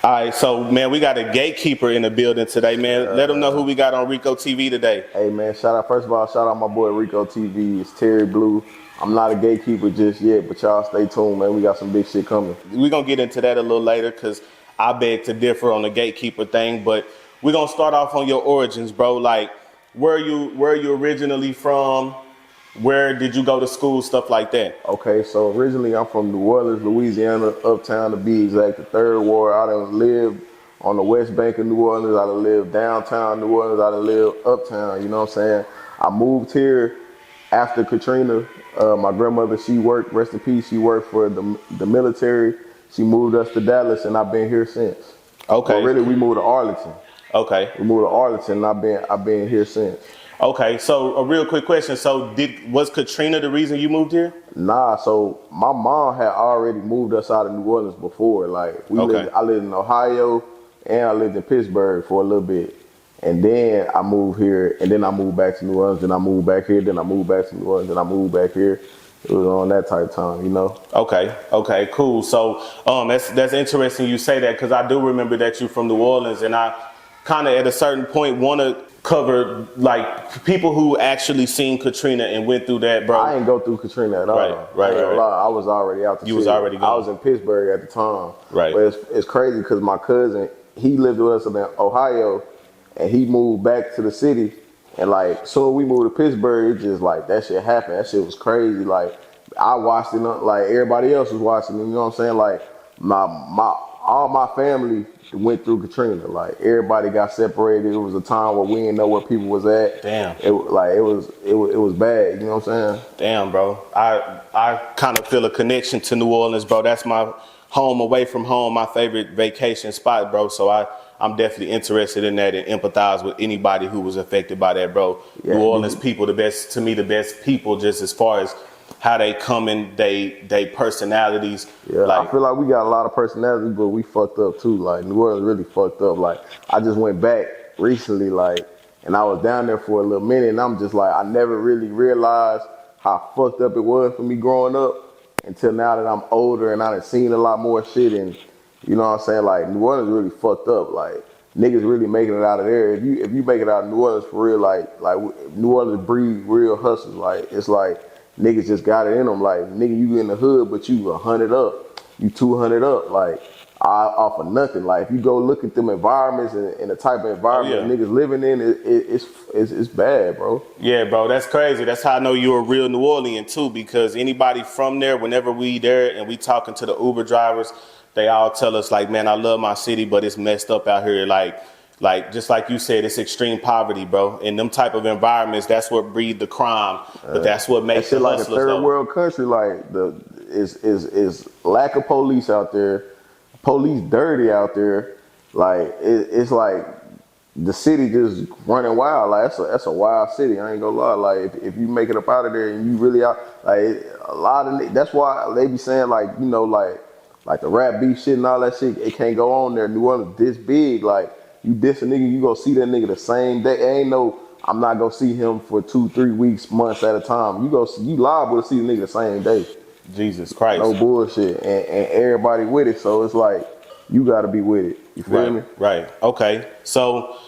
All right, so man, we got a gatekeeper in the building today, man. Let them know who we got on Rico TV today. Hey man, first of all, shout out my boy Rico TV. It's Terry Blue. I'm not a gatekeeper just yet, but y'all stay tuned, man. We got some big shit coming. We're gonna get into that a little later because I beg to differ on the gatekeeper thing, but we're gonna start off on your origins, bro. Like, where you originally from? Where did you go to school, stuff like that? Okay, so originally I'm from New Orleans, Louisiana, uptown to be exact, the third ward. I done lived on the west bank of New Orleans. I done lived downtown New Orleans. I done lived uptown, you know what I'm saying? I moved here after Katrina. My grandmother, she worked, rest in peace, she worked for the military. She moved us to Dallas, and I've been here since. Okay. Well, really, we moved to Arlington. Okay. We moved to Arlington, and I've been here since. Okay, so a real quick question. So was Katrina the reason you moved here? Nah, so my mom had already moved us out of New Orleans before. Like I lived in Ohio and I lived in Pittsburgh for a little bit. And then I moved here and then I moved back to New Orleans, then I moved back here, then I moved back to New Orleans, then I moved back here. It was on that type of time, you know? Okay, cool. So that's interesting you say that because I do remember that you're from New Orleans and I kind of at a certain point want to cover like people who actually seen Katrina and went through that, bro. I ain't go through Katrina at all. Right. I was already out the city. You was already gone. I was in Pittsburgh at the time. Right. But it's crazy because my cousin, he lived with us in Ohio and he moved back to the city. And like, so we moved to Pittsburgh, it just like, that shit happened. That shit was crazy. Like, I watched it like everybody else was watching it, you know what I'm saying? Like, all my family went through Katrina. Like, everybody got separated. It was a time where we didn't know where people was at. Damn. It was bad, you know what I'm saying? Damn, bro. I kind of feel a connection to New Orleans, bro. That's my home away from home, my favorite vacation spot, bro. So I'm definitely interested in that and empathize with anybody who was affected by that, bro. Yeah, New Orleans people, the best people just as far as how they come in, they personalities. Yeah, like, I feel like we got a lot of personalities, but we fucked up too. Like, New Orleans really fucked up. Like, I just went back recently, like, and I was down there for a little minute, and I'm just like, I never really realized how fucked up it was for me growing up until now that I'm older and I done seen a lot more shit. And you know what I'm saying? Like, New Orleans really fucked up. Like, niggas really making it out of there. If you make it out of New Orleans for real, like New Orleans breed real hustlers. Like, it's like niggas just got it in them. Like, nigga, you in the hood, but you 100 up, you 200 up. Like, off of nothing. Like, if you go look at them environments and the type of environment niggas living in, it's bad, bro. Yeah, bro, that's crazy. That's how I know you're a real New Orleans too, because anybody from there, whenever we there and we talking to the Uber drivers, they all tell us like, man, I love my city, but it's messed up out here. Like just like you said, it's extreme poverty, bro. In them type of environments, that's what breed the crime, but that's what makes it like a third world country. Like is lack of police out there, police dirty out there. Like it's like the city just running wild. Like that's a wild city. I ain't gonna lie. Like if you make it up out of there and you really out, like a lot of that's why they be saying like, you know, like the rap beef shit and all that shit, it can't go on there. New Orleans this big, like you diss a nigga, you go see that nigga the same day. Ain't no, I'm not gonna see him for 2-3 weeks, months at a time. You liable to see the nigga the same day. Jesus Christ. No bullshit, and everybody with it. So it's like you gotta be with it. You feel me? Right. Okay. So